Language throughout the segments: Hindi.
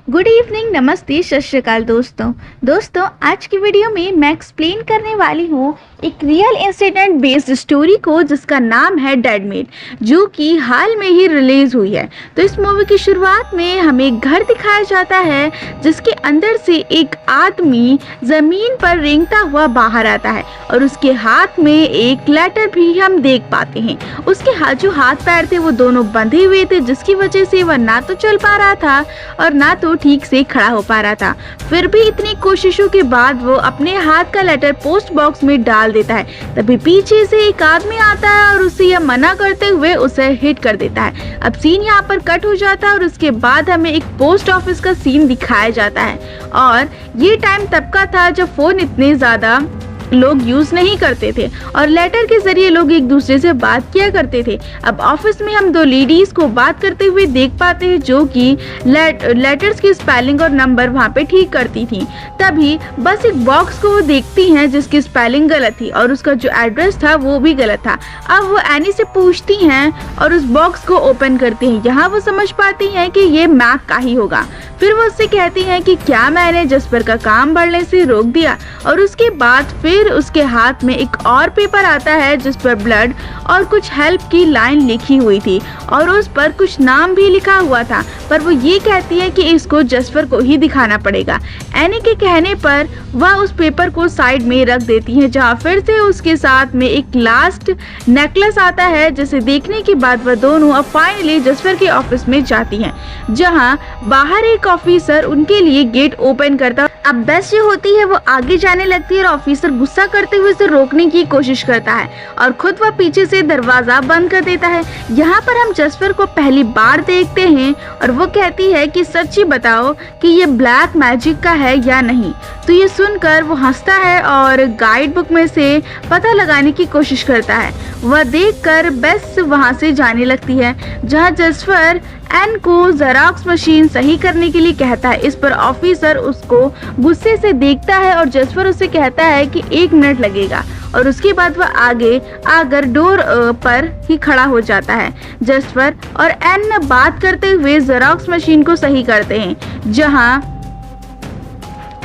गुड इवनिंग, नमस्ते, सत श्री अकाल दोस्तों आज की वीडियो में मैं एक्सप्लेन करने वाली हूँ एक रियल इंसिडेंट बेस्ड स्टोरी को जिसका नाम है डेडमेड, जो कि हाल में ही रिलीज हुई है। तो इस मूवी की शुरुआत में हमें एक घर दिखाया जाता है जिसके अंदर से एक आदमी जमीन पर रेंगता हुआ बाहर आता है और उसके हाथ में एक लेटर भी हम देख पाते हैं। उसके जो हाथ पैर थे वो दोनों बंधे हुए थे, जिसकी वजह से वह ना तो चल पा रहा था और ना तो ठीक से खड़ा हो पा रहा था। फिर भी इतनी कोशिशों के बाद वो अपने हाथ का लेटर पोस्ट बॉक्स में डाल देता है। तभी पीछे से एक आदमी आता है और उसे यह मना करते हुए उसे हिट कर देता है। अब सीन यहाँ पर कट हो जाता है और उसके बाद हमें एक पोस्ट ऑफिस का सीन दिखाया जाता है। और ये टाइम तब का था जब फोन इतने ज्यादा लोग यूज नहीं करते थे और लेटर के जरिए लोग एक दूसरे से बात किया करते थे। अब ऑफिस में हम दो लेडीज को बात करते हुए देख पाते हैं जो कि लेटर्स की स्पेलिंग और नंबर वहाँ पे ठीक करती थी। तभी बस एक बॉक्स को वो देखती हैं जिसकी स्पेलिंग गलत थी और उसका जो एड्रेस था वो भी गलत था। अब वो एनी से पूछती हैं और उस बॉक्स को ओपन करती हैं। यहाँ वो समझ पाती हैं कि ये मैक का ही होगा। फिर वो उससे कहती हैं कि क्या मैंने जस्पर का काम बढ़ने से रोक दिया। और उसके बाद फिर उसके हाथ में एक और पेपर आता है जिस पर ब्लड और कुछ हेल्प की लाइन लिखी हुई थी और उस पर कुछ नाम भी लिखा हुआ था। पर वो ये कहती है कि इसको जस्पर को ही दिखाना पड़ेगा। एनी के कहने पर वह उस पेपर को साइड में रख देती है, जहाँ फिर से उसके साथ में एक लास्ट नेकलेस आता है, जिसे देखने के बाद वह दोनों अब फाइनली जस्पर के ऑफिस में जाती हैं, जहाँ बाहर एक ऑफिसर उनके लिए गेट ओपन करता है। अब बेस्ट ये होती है वो आगे जाने लगती है और ऑफिसर गुस्सा करते हुए उसे रोकने की कोशिश करता है और खुद वह पीछे से दरवाजा बंद कर देता है। यहाँ पर हम जस्पर को पहली बार देखते हैं और वो कहती है कि सच्ची बताओ कि ये ब्लैक मैजिक का है या नहीं। तो ये सुनकर वो हंसता है और गाइड बुक में से पता लगाने की कोशिश करता है। वह देखकर बेस्ट वहाँ से जाने लगती है, जहाँ जस्पर एन को जेरॉक्स मशीन सही करने के लिए कहता है। इस पर ऑफिसर उसको गुस्से से देखता है और जस्पर उसे कहता है कि 1 मिनट लगेगा और उसके बाद वह आगे आकर डोर पर ही खड़ा हो जाता है। जस्पर और एन बात करते हुए जेरॉक्स मशीन को सही करते हैं, जहां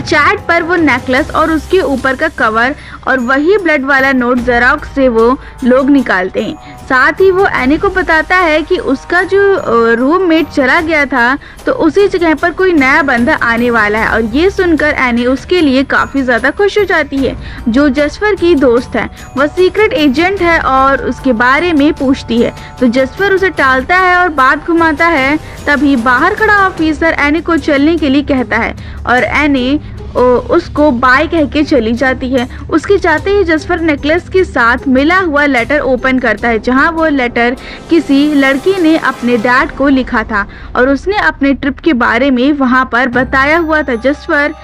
चैट पर वो नेकलेस और उसके ऊपर का कवर और वही ब्लड वाला नोट जेरॉक्स से वो लोग निकालते हैं। साथ ही वो एनी को बताता है कि उसका जो रूममेट चला गया था तो उसी जगह पर कोई नया बंदा आने वाला है। और ये सुनकर एनी उसके लिए काफ़ी ज़्यादा खुश हो जाती है। जो जस्पर की दोस्त है वह सीक्रेट एजेंट है और उसके बारे में पूछती है, तो जस्पर उसे टालता है और बात घुमाता है। तभी बाहर खड़ा ऑफिसर एनी को चलने के लिए कहता है और एनी उसको बाय कह के चली जाती है। उसके जाते ही जस्पर नेकलेस के साथ मिला हुआ लेटर ओपन करता है, जहां वो लेटर किसी लड़की ने अपने डैड को लिखा था और उसने अपने ट्रिप के बारे में वहां पर बताया हुआ था। जस्पर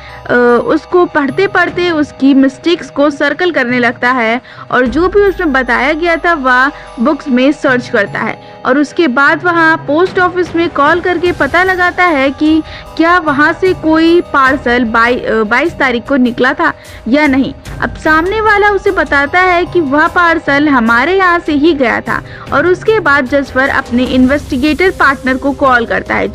उसको पढ़ते पढ़ते उसकी मिस्टेक्स को सर्कल करने लगता है और जो भी उसमें बताया गया था वह बुक्स में सर्च करता है और उसके बाद वहाँ पोस्ट ऑफिस में कॉल करके पता लगाता है कि क्या वहाँ से कोई पार्सल 22 तारीख को निकला था या नहीं। अब सामने वाला उसे बताता है कि वह पार्सल हमारे यहाँ से ही गया था। और उसके बाद जस्पर अपने इन्वेस्टिगेटर पार्टनर को कॉल करता है,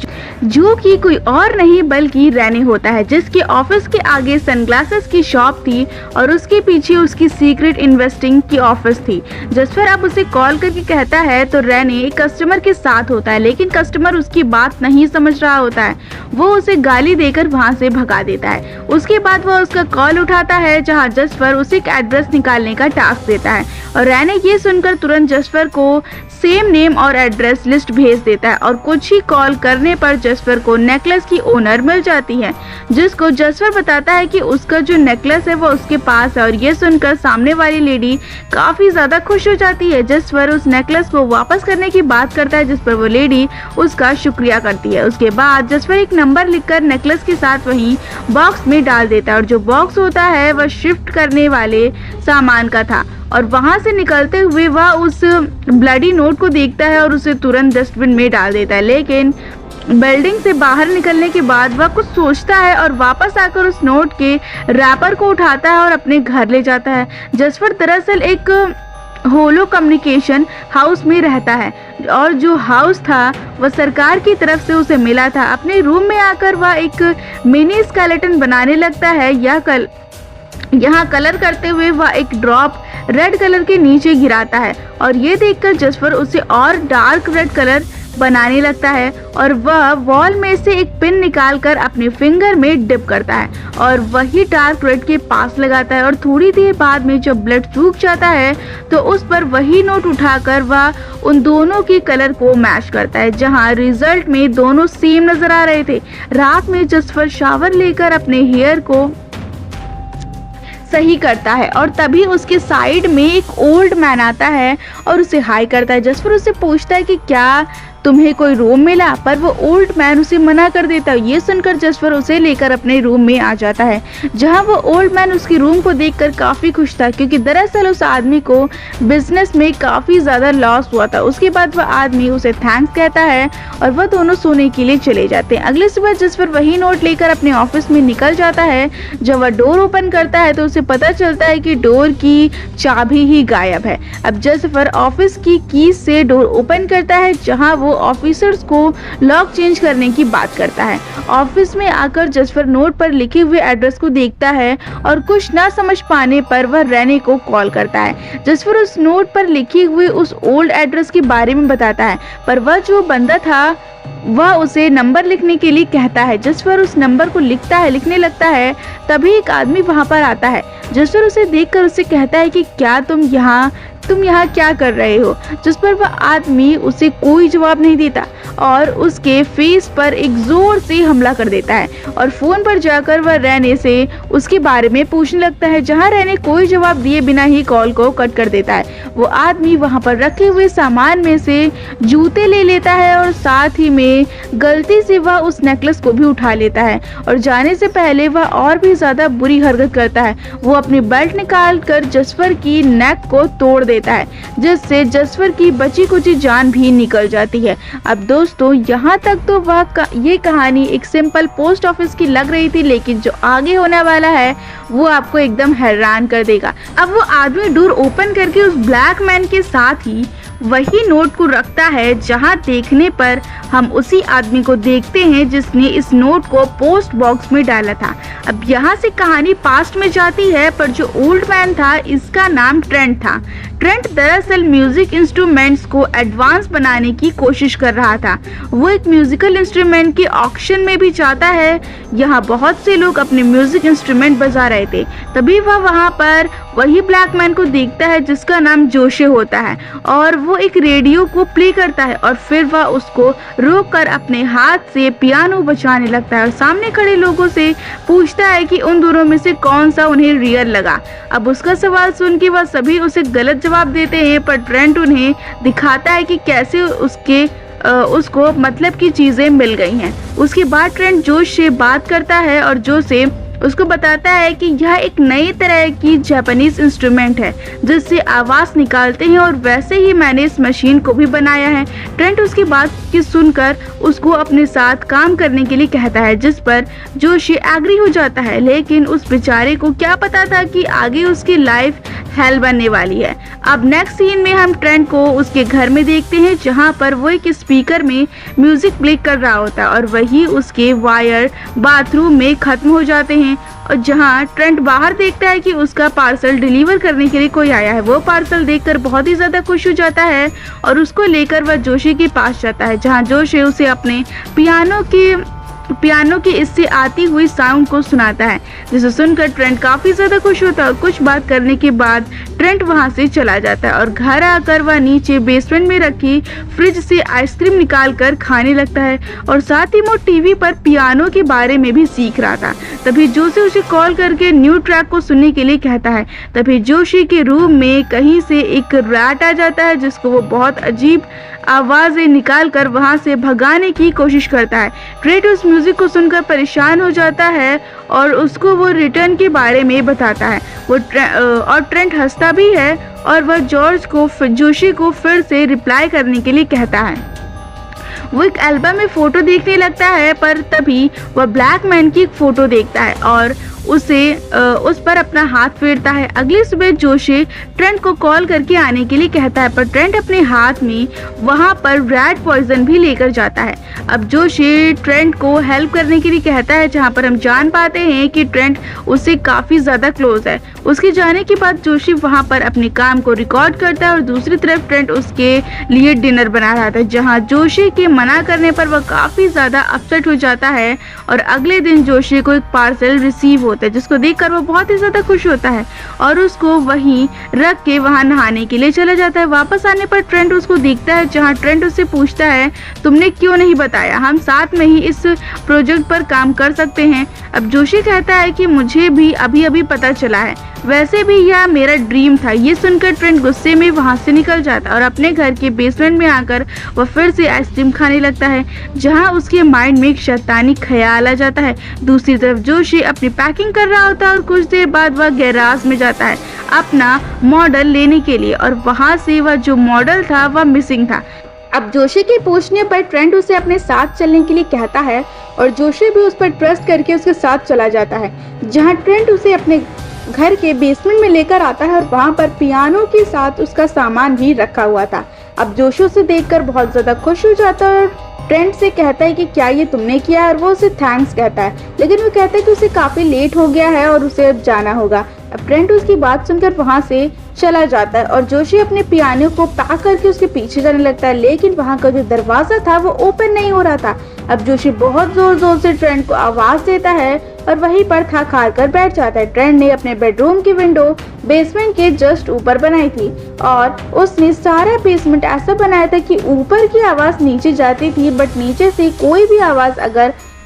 जो कि कोई और नहीं बल्कि रेने होता है, जिसके ऑफिस के आगे सनग्लासेस की शॉप थी और उसके पीछे उसकी सीक्रेट इन्वेस्टिंग की ऑफिस थी। जस्पर अब उसे कॉल करके कहता है तो रेने एक कस्टमर के साथ होता है, लेकिन कस्टमर उसकी बात नहीं समझ रहा होता है। वो उसे गाली देकर वहाँ से भगा देता है। उसके बाद वह उसका कॉल उठाता है, जहाँ जस्पर उसे एक एड्रेस निकालने का टास्क देता है और रेने ये सुनकर तुरंत जस्पर को सेम नेम और एड्रेस लिस्ट भेज देता है और कुछ ही कॉल करने पर जस्पर को नेकलेस की ओनर मिल जाती है, जिसको जस्पर बताता है कि उसका जो नेकलेस है वो उसके पास है। और ये सुनकर सामने वाली लेडी काफी ज्यादा खुश हो जाती है। जस्पर उस नेकलेस को वापस करने की बात करता है, जिस पर वो लेडी उसका शुक्रिया करती है। उसके बाद जस्पर एक नंबर लिखकर नेकलेस के साथ वहीं बॉक्स में डाल देता है और जो बॉक्स होता है वह शिफ्ट करने वाले सामान का था। और वहां से निकलते हुए वह उस ब्लडी नोट को देखता है और उसे तुरंत डस्टबिन में डाल देता है। लेकिन बिल्डिंग से बाहर निकलने के बाद वह कुछ सोचता है और वापस आकर उस नोट के रैपर को उठाता है और अपने घर ले जाता है। जस्पर दरअसल एक होलो कम्युनिकेशन हाउस में रहता है और जो हाउस था वह सरकार की तरफ से उसे मिला था। अपने रूम में आकर वह एक मिनी स्केलेटन बनाने लगता है। यहाँ कलर करते हुए वह एक ड्रॉप रेड कलर के नीचे गिराता है और ये देखकर जस्पर उसे और डार्क रेड कलर बनाने लगता है और वह वॉल में से एक पिन निकालकर अपने फिंगर में डिप करता है और वही डार्क रेड के पास लगाता है और थोड़ी देर बाद में जब ब्लड सूख जाता है तो उस पर वही नोट उठाकर वह उन दोनों की कलर को मैच करता है, जहां रिजल्ट में दोनों सेम नजर आ रहे थे। रात में जस्पर शावर लेकर अपने हेयर को सही करता है और तभी उसके साइड में एक ओल्ड मैन आता है और उसे हाई करता है। जस्पर उससे पूछता है कि क्या तुम्हें कोई रूम मिला, पर वो ओल्ड मैन उसे मना कर देता है। ये सुनकर जस्पर उसे लेकर अपने रूम में आ जाता है, जहां वो ओल्ड मैन उसकी रूम को देखकर काफी खुश था, क्योंकि दरअसल उस आदमी को बिजनेस में काफी ज्यादा लॉस हुआ था। उसके बाद वह आदमी उसे थैंक्स कहता है और वह दोनों सोने के लिए चले जाते हैं। अगले सुबह जस्पर वही नोट लेकर अपने ऑफिस में निकल जाता है। जब वह डोर ओपन करता है तो उसे पता चलता है कि डोर की चाबी ही गायब है। अब जस्पर ऑफिस की कीज से डोर ओपन करता है, जहां वो ऑफिसर्स को लॉक चेंज करने की बात करता है। ऑफिस में आकर जस्पर नोट पर लिखे हुए एड्रेस को देखता है और कुछ ना समझ पाने पर वह रेने को कॉल करता है। जस्पर उस नोट पर लिखे हुए उस ओल्ड एड्रेस के बारे में बताता है, पर वह जो बंदा था वह उसे नंबर लिखने के लिए कहता है। जस्पर उस नंबर को लिखने लगता है, तभी एक आदमी वहां पर आता है। जस्पर उसे देखकर उसे कहता है कि क्या तुम यहाँ क्या कर रहे हो। जिस पर वह आदमी उसे कोई जवाब नहीं देता और उसके फेस पर एक जोर से हमला कर देता है और फोन पर जाकर वह रेने से उसके बारे में पूछने लगता है, जहां रेने कोई जवाब दिए बिना ही कॉल को कट कर देता है। वो आदमी वहां पर रखे हुए सामान में से जूते ले लेता है और साथ ही में गलती से वह उस नेकलेस को भी उठा लेता है और जाने से पहले वह और भी ज्यादा बुरी हरकत करता है। वो अपनी बेल्ट निकाल कर जस्पर की नेक को तोड़ देता है, जिससे जस्पर की बची कुची जान भी निकल जाती है। अब दोस्तों, यहाँ तक तो ये कहानी एक सिंपल पोस्ट ऑफिस की लग रही थी, लेकिन जो आगे होने वाला है वो आपको एकदम हैरान कर देगा। अब वो आदमी डोर ओपन करके उस ब्लैक मैन के साथ ही वही नोट को रखता है, जहां देखने पर हम उसी आदमी को देखते हैं जिसने इस नोट को पोस्ट बॉक्स में डाला था। अब यहाँ से कहानी पास्ट में जाती है, पर जो ओल्ड मैन था इसका नाम ट्रेंट था। ट्रेंट दरअसल म्यूजिक इंस्ट्रूमेंट्स को एडवांस बनाने की कोशिश कर रहा था। वो एक म्यूजिकल इंस्ट्रूमेंट के ऑक्शन में भी जाता है। यहाँ बहुत से लोग अपने म्यूजिक इंस्ट्रूमेंट बजा रहे थे, तभी वह वहाँ पर वही ब्लैक मैन को देखता है जिसका नाम जोशे होता है और वो एक रेडियो को प्ले करता है और फिर वह उसको रोक कर अपने हाथ से पियानो बजाने लगता है और सामने खड़े लोगों से पूछता है कि उन दोनों में से कौन सा उन्हें रियल लगा। अब उसका सवाल सुन के वह सभी उसे गलत जवाब देते हैं, पर ट्रेंट उन्हें दिखाता है कि कैसे उसको मतलब की चीजें मिल गई हैं। उसके बाद ट्रेंट जोश से बात करता है और जोश से उसको बताता है कि यह एक नई तरह की जापानीज इंस्ट्रूमेंट है जिससे आवाज निकालते हैं और वैसे ही मैंने इस मशीन को भी बनाया है। ट्रेंट उसकी बात की सुनकर उसको अपने साथ काम करने के लिए कहता है, जिस पर जोशी एग्री हो जाता है, लेकिन उस बेचारे को क्या पता था कि आगे उसकी लाइफ हेल बनने वाली है। अब नेक्स्ट सीन में हम ट्रेंट को उसके घर में देखते हैं, जहां पर वो एक स्पीकर में म्यूजिक प्ले कर रहा होता है और वही उसके वायर बाथरूम में खत्म हो जाते हैं। और जहां ट्रेंट बाहर देखता है कि उसका पार्सल डिलीवर करने के लिए कोई आया है। वो पार्सल देखकर बहुत ही ज्यादा खुश हो जाता है और उसको लेकर वह जोशी के पास जाता है, जहां जोशी उसे अपने पियानो की इससे आती हुई साउंड को सुनाता है, जिसे सुनकर ट्रेंट काफी ज्यादा खुश होता है और कुछ बात करने के बाद ट्रेंट वहां से चला जाता है और घर आकर वह नीचे बेसमेंट में रखी फ्रिज से आइसक्रीम निकाल कर खाने लगता है और साथ ही वो टीवी पर पियानो के बारे में भी सीख रहा था। तभी जोशी उसे कॉल करके न्यू ट्रैक को सुनने के लिए कहता है। तभी जोशी के रूम में कहीं से एक रैट आ जाता है, जिसको वो बहुत अजीब आवाजें निकाल कर वहां से भगाने की कोशिश करता है। ट्रेंट उस म्यूजिक को सुनकर परेशान हो जाता है और उसको वो रिटर्न के बारे में बताता है। और ट्रेंट हंसता भी है और वह जोशी को फिर से रिप्लाई करने के लिए कहता है। वो एक एल्बम में फोटो देखने लगता है, पर तभी वह ब्लैक मैन की एक फोटो देखता है और उस पर अपना हाथ फेरता है। अगली सुबह जोशी ट्रेंट को कॉल करके आने के लिए कहता है, पर ट्रेंट अपने हाथ में वहां पर रैट पॉइजन भी लेकर जाता है। अब जोशी ट्रेंट को हेल्प करने के लिए कहता है, जहां पर हम जान पाते हैं कि ट्रेंट उससे काफी ज्यादा क्लोज है। उसके जाने के बाद जोशी वहां पर अपने काम को रिकॉर्ड करता है और दूसरी तरफ ट्रेंट उसके लिए डिनर बना रहा था, जहां जोशी के मना करने पर वह काफी ज्यादा अपसेट हो जाता है। और अगले दिन जोशी को एक पार्सल रिसीव होता है, जिसको देखकर वो बहुत ही ज्यादा खुश होता है और उसको वहीं रख के वहां नहाने के लिए चला जाता है। वापस आने पर ट्रेंट उसको देखता है, जहां ट्रेंट उससे पूछता है, तुमने क्यों नहीं बताया, हम साथ में ही इस प्रोजेक्ट पर काम कर सकते हैं। अब जोशी कहता है कि मुझे भी अभी अभी पता चला है, वैसे भी यह मेरा ड्रीम था। ये सुनकर ट्रेंट गुस्से में वहां से निकल जाता है और अपने घर के बेसमेंट में आकर वह फिर से आइसक्रीम खाने लगता है, जहां उसके माइंड में एक शैतानी ख्याल आ जाता है। दूसरी तरफ जोशी अपनी पैकिंग कर रहा होता है और कुछ देर बाद वह गैराज में जाता है अपना मॉडल लेने के लिए, और वहां से वह जो मॉडल था वह मिसिंग था। अब जोशी के पूछने पर ट्रेंट उसे अपने साथ चलने के लिए कहता है और जोशी भी उस पर ट्रस्ट करके उसके साथ चला जाता है, जहां ट्रेंट उसे अपने घर के बेसमेंट में लेकर आता है और वहां पर पियानो के साथ उसका सामान भी रखा हुआ था। अब जोशी उसे देखकर बहुत ज्यादा खुश हो जाता है और ट्रेंट से कहता है कि क्या ये तुमने किया, और वो उसे थैंक्स कहता है, लेकिन वो कहता है कि उसे काफी लेट हो गया है और उसे अब जाना होगा। अब ट्रेंट उसकी बात सुनकर वहां से चला जाता है और जोशी अपने पियानो को पैक करके उसके पीछे जाने लगता है, लेकिन वहां का जो दरवाजा था वो ओपन नहीं हो रहा था। अब जोशी बहुत जोर जोर से ट्रेंट को आवाज देता है और वहीं पर थक हार कर बैठ जाता है। ट्रेंट ने अपने बेडरूम की विंडो बेसमेंट के जस्ट ऊपर बनाई थी और उसने सारा बेसमेंट ऐसा बनाया था कि ऊपर की आवाज नीचे जाती थी, बट नीचे से कोई भी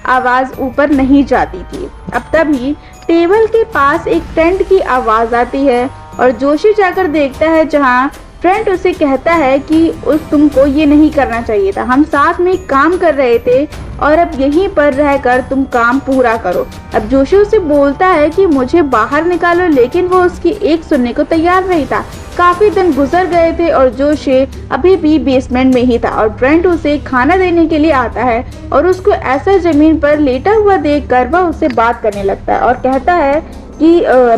आवाज ऊपर नहीं जाती थी। अब तभी टेबल के पास एक ट्रेंट की आवाज आती है और जोशी जाकर देखता है, जहां ट्रेंट उसे कहता है कि तुमको ये नहीं करना चाहिए था, हम साथ में काम कर रहे थे और अब यहीं पर रहकर तुम काम पूरा करो। अब जोशी उसे बोलता है कि मुझे बाहर निकालो, लेकिन वो उसकी एक सुनने को तैयार नहीं था। काफी दिन गुजर गए थे और जोशी अभी भी बेसमेंट में ही था और ट्रेंट उसे खाना देने के लिए आता है और उसको ऐसा जमीन पर लेटा हुआ देखकर वह उससे बात करने लगता है और कहता है कि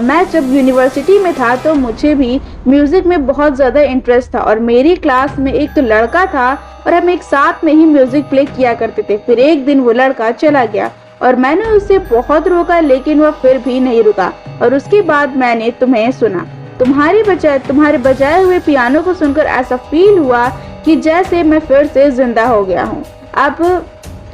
मैं जब यूनिवर्सिटी में था तो मुझे भी म्यूजिक में बहुत ज़्यादा इंटरेस्ट था और मेरी क्लास में एक तो लड़का था और हम एक साथ में ही म्यूजिक प्ले किया करते थे। फिर एक दिन वो लड़का चला गया और मैंने उसे बहुत रोका, लेकिन वह फिर भी नहीं रुका और उसके बाद मैंने तुम्हें सुना। तुम्हारे बजाए हुए पियानो को सुनकर ऐसा फील हुआ कि जैसे मैं फिर से जिंदा हो गया हूँ।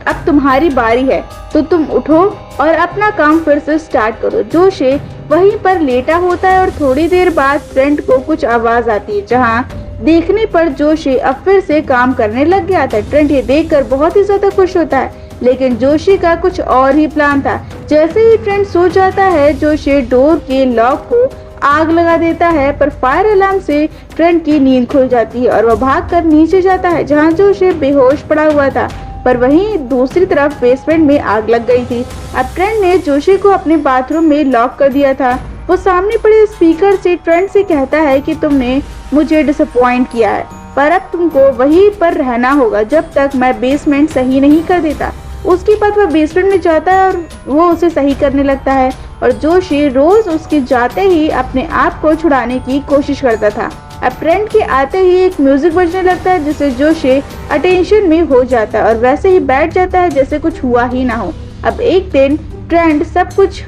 अब तुम्हारी बारी है, तो तुम उठो और अपना काम फिर से स्टार्ट करो। जोशी वहीं पर लेटा होता है और थोड़ी देर बाद ट्रेंट को कुछ आवाज आती है, जहां देखने पर जोशी अब फिर से काम करने लग गया था। ट्रेंट ये देखकर बहुत ही ज्यादा खुश होता है, लेकिन जोशी का कुछ और ही प्लान था। जैसे ही ट्रेंट सो जाता है, जोशी डोर के लॉक को आग लगा देता है, पर फायर अलार्म से ट्रेंट की नींद खुल जाती है और वह भागकर नीचे जाता है, जहां जोशी बेहोश पड़ा हुआ था। पर वहीं दूसरी तरफ बेसमेंट में आग लग गई थी। अब ट्रेंट ने जोशी को अपने बाथरूम में लॉक कर दिया था। वो सामने पड़े स्पीकर से ट्रेंट से कहता है कि तुमने मुझे डिसअपॉइंट किया है, पर अब तुमको वहीं पर रहना होगा जब तक मैं बेसमेंट सही नहीं कर देता। उसके बाद वह बेसमेंट में जाता है और वो उसे सही करने लगता है और जोशी रोज उसके जाते ही अपने आप को छुड़ाने की कोशिश करता था। अब ट्रेंट के आते ही एक म्यूजिक बजने लगता है, जिससे जोशी अटेंशन में हो जाता है और वैसे ही बैठ जाता है जैसे कुछ हुआ ही ना हो। अब एक दिन ट्रेंट सब कुछ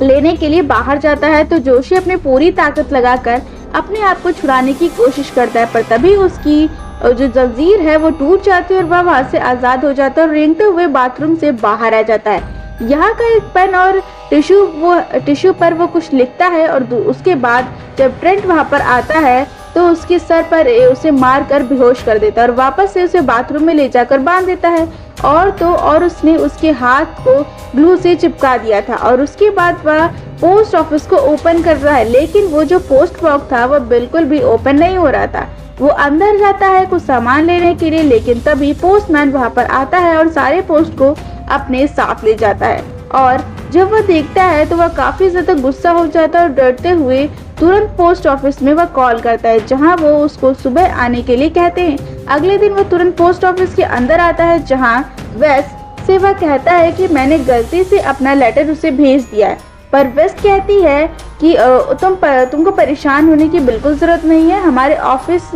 लेने के लिए बाहर जाता है, तो जोशी अपनी पूरी ताकत लगाकर अपने आप को छुड़ाने की कोशिश करता है, पर तभी उसकी जो जंजीर है वो टूट जाती है और वह वहां से आजाद हो जाता है और रेंगते हुए बाथरूम से बाहर आ जाता है। यहाँ का एक पेन और टिश्यू पर वो कुछ लिखता है और उसके बाद जब ट्रेंट वहां पर आता है तो उसके सर पर उसे मार कर बेहोश कर देता है और वापस से उसे बाथरूम में ले जाकर बांध देता है। और उसने उसके हाथ को ग्लू से चिपका दिया था और उसके बाद वह पोस्ट ऑफिस को ओपन कर रहा है, लेकिन वो जो पोस्ट बॉक्स था वह बिल्कुल भी ओपन नहीं हो रहा था। वो अंदर जाता है कुछ सामान लेने के लिए, लेकिन तभी पोस्टमैन वहां पर आता है और सारे पोस्ट को अपने साथ ले जाता है। और जब वह देखता है तो वह काफी ज्यादा गुस्सा हो जाता है और डरते हुए तुरंत पोस्ट ऑफिस में वह कॉल करता है, जहां वो उसको सुबह आने के लिए कहते हैं। अगले दिन वो तुरंत पोस्ट ऑफिस के अंदर आता है, जहाँ वेस से वह कहता है कि मैंने गलती से अपना लेटर उसे भेज दिया है। पर वेस्ट कहती है कि तुमको परेशान होने की बिल्कुल ज़रूरत नहीं है। हमारे ऑफिस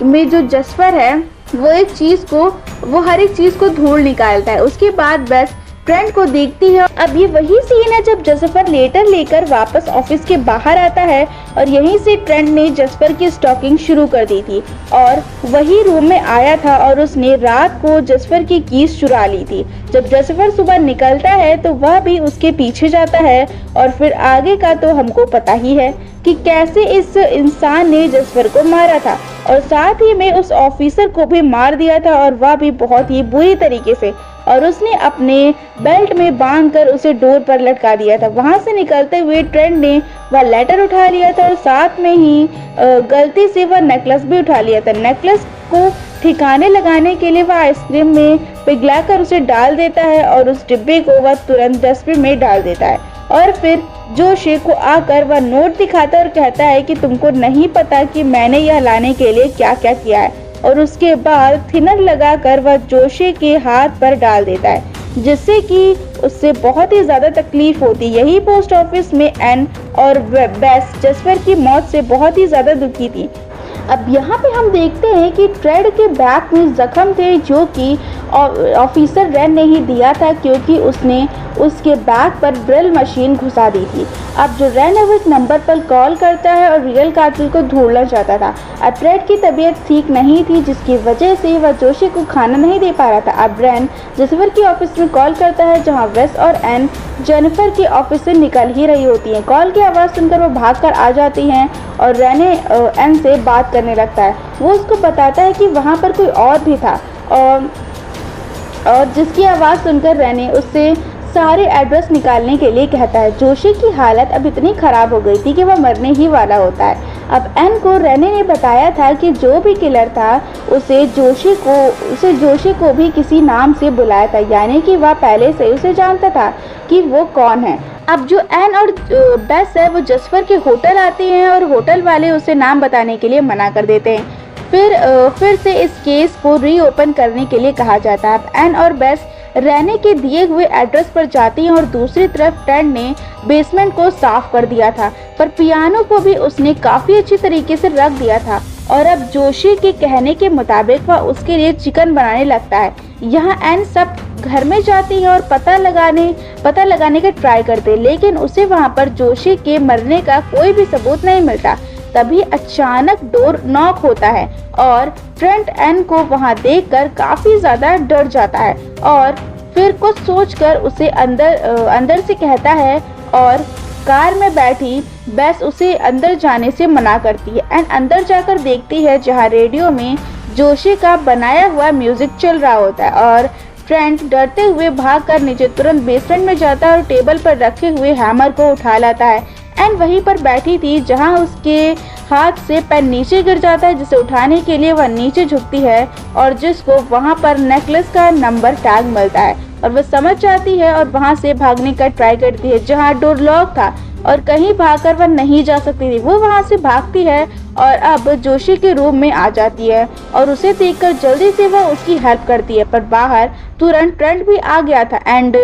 में जो जस्पर है वो हर एक चीज़ को ढूंढ निकालता है। उसके बाद वेस्ट ट्रेंट को देखती है। अब ये वही सीन है जब जस्पर लेटर लेकर वापस ऑफिस के बाहर आता है और यहीं से ट्रेंट ने जस्पर की स्टॉकिंग शुरू कर दी थी और वही रूम में आया था और उसने रात को जस्पर की कीज चुरा ली थी। जब जस्पर सुबह निकलता है तो वह भी उसके पीछे जाता है और फिर आगे का तो हमको पता ही है कि कैसे इस इंसान ने जस्पर को मारा था और साथ ही में उस ऑफिसर को भी मार दिया था और वह भी बहुत ही बुरी तरीके से, और उसने अपने बेल्ट में बांधकर उसे डोर पर लटका दिया था। वहां से निकलते हुए ट्रेंट ने वह लेटर उठा लिया था और साथ में ही गलती से वह नेकलेस भी उठा लिया था। नेकलेस को ठिकाने लगाने के लिए वह आइसक्रीम में पिघलाकर उसे डाल देता है और उस डिब्बे को वह तुरंत डस्टबिन में डाल देता है और फिर जोशी को आकर वह नोट दिखाता है और कहता है कि तुमको नहीं पता कि मैंने यह लाने के लिए क्या क्या किया है, और उसके बाद थिनर लगाकर वह जोशी के हाथ पर डाल देता है जिससे कि उससे बहुत ही ज़्यादा तकलीफ होती। यही पोस्ट ऑफिस में एन और बेस जस्पर की मौत से बहुत ही ज़्यादा दुखी थी। अब यहाँ पे हम देखते हैं कि ट्रेड के बैक में जख्म थे जो कि ऑफिसर रेन ने ही दिया था क्योंकि उसने उसके बैक पर ड्रिल मशीन घुसा दी थी। अब जो रेन है वो एक नंबर पर कॉल करता है और रियल कातिल को ढूंढना चाहता था। अब ट्रेड की तबीयत ठीक नहीं थी जिसकी वजह से वह जोशी को खाना नहीं दे पा रहा था। अब रेन जेनिफर की ऑफिस में कॉल करता है जहाँ वेस और एन जेनिफर के ऑफिस से निकल ही रही होती हैं। कॉल की आवाज़ सुनकर वो भागकर आ जाती हैं और रेने एन से बात करने लगता है। वो उसको बताता है कि वहाँ पर कोई और भी था और जिसकी आवाज़ सुनकर रेने उससे सारे एड्रेस निकालने के लिए कहता है। जोशी की हालत अब इतनी ख़राब हो गई थी कि वह मरने ही वाला होता है। अब एन को रेने ने बताया था कि जो भी किलर था उसे जोशी को भी किसी नाम से बुलाया था, यानी कि वह पहले से उसे जानता था कि वो कौन है। अब जो एन और बेस है वो जस्पर के होटल आते हैं और होटल वाले उसे नाम बताने के लिए मना कर देते हैं। फिर से इस केस को रीओपन करने के लिए कहा जाता है। अब एन और बेस रेने के दिए हुए एड्रेस पर जाती हैं और दूसरी तरफ ट्रेंट ने बेसमेंट को साफ कर दिया था, पर पियानो को भी उसने काफ़ी अच्छी तरीके से रख दिया था और अब जोशी के कहने के मुताबिक वह उसके लिए चिकन बनाने लगता है। यहाँ एन सब घर में जाती है और पता लगाने का ट्राई करते, लेकिन उसे वहाँ पर जोशी के मरने का कोई भी सबूत नहीं मिलता। तभी अचानक डोर नॉक होता है और ट्रेंट एन को वहां देखकर काफी ज्यादा डर जाता है और फिर कुछ सोचकर उसे अंदर से कहता है और कार में बैठी बेस उसे अंदर जाने से मना करती है। एन अंदर जाकर देखती है जहां रेडियो में जोशी का बनाया हुआ म्यूजिक चल रहा होता है और ट्रेंट डरते हुए भागकर नीचे तुरंत बेसमेंट में जाता है और टेबल पर रखे हुए हैमर को उठा लाता है। एन वहीं पर बैठी थी जहां उसके हाथ से पेन नीचे गिर जाता है, जिसे उठाने के लिए वह नीचे झुकती है और जिसको वहां पर नेकलेस का नंबर टैग मिलता है और वह समझ जाती है और वहां से भागने का ट्राई करती है जहां डोर लॉक था और कहीं भागकर वह नहीं जा सकती थी। वो वहां से भागती है और अब जोशी के रूम में आ जाती है और उसे देखकर जल्दी से वह उसकी हेल्प करती है, पर बाहर तुरंत ट्रेंट भी आ गया था। एंड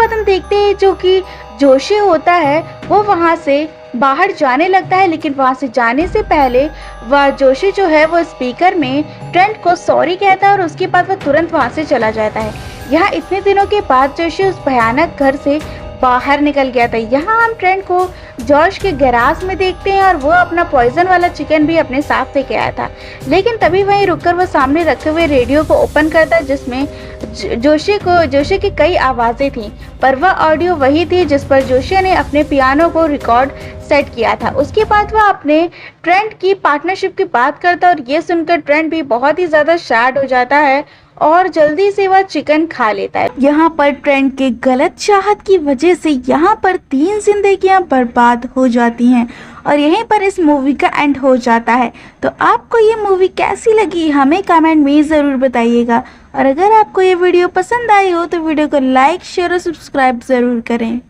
हम देखते हैं जो कि जोशी होता है वो वहां से बाहर जाने लगता है, लेकिन वहां से जाने से पहले वह जोशी जो है वो स्पीकर में ट्रेंट को सॉरी कहता है और उसके बाद वह तुरंत वहां से चला जाता है। यहाँ इतने दिनों के बाद जोशी उस भयानक घर से बाहर निकल गया था। यहाँ हम ट्रेंट को जॉर्ज के गैराज में देखते हैं और वो अपना पॉइजन वाला चिकन भी अपने साथ लेके आया था, लेकिन तभी वहीं रुककर वो सामने रखे हुए रेडियो को ओपन करता है जिसमें जोशी की कई आवाज़ें थीं, पर वह ऑडियो वही थी जिस पर जोशी ने अपने पियानो को रिकॉर्ड सेट किया था। उसके बाद वह अपने ट्रेंट की पार्टनरशिप की बात करता है और ये सुनकर ट्रेंट भी बहुत ही ज़्यादा सैड हो जाता है और जल्दी से वह चिकन खा लेता है। यहाँ पर ट्रेंट के गलत चाहत की वजह से यहाँ पर 3 जिंदगियाँ बर्बाद हो जाती हैं और यहीं पर इस मूवी का एंड हो जाता है। तो आपको ये मूवी कैसी लगी हमें कमेंट में ज़रूर बताइएगा और अगर आपको ये वीडियो पसंद आई हो तो वीडियो को लाइक शेयर और सब्सक्राइब ज़रूर करें।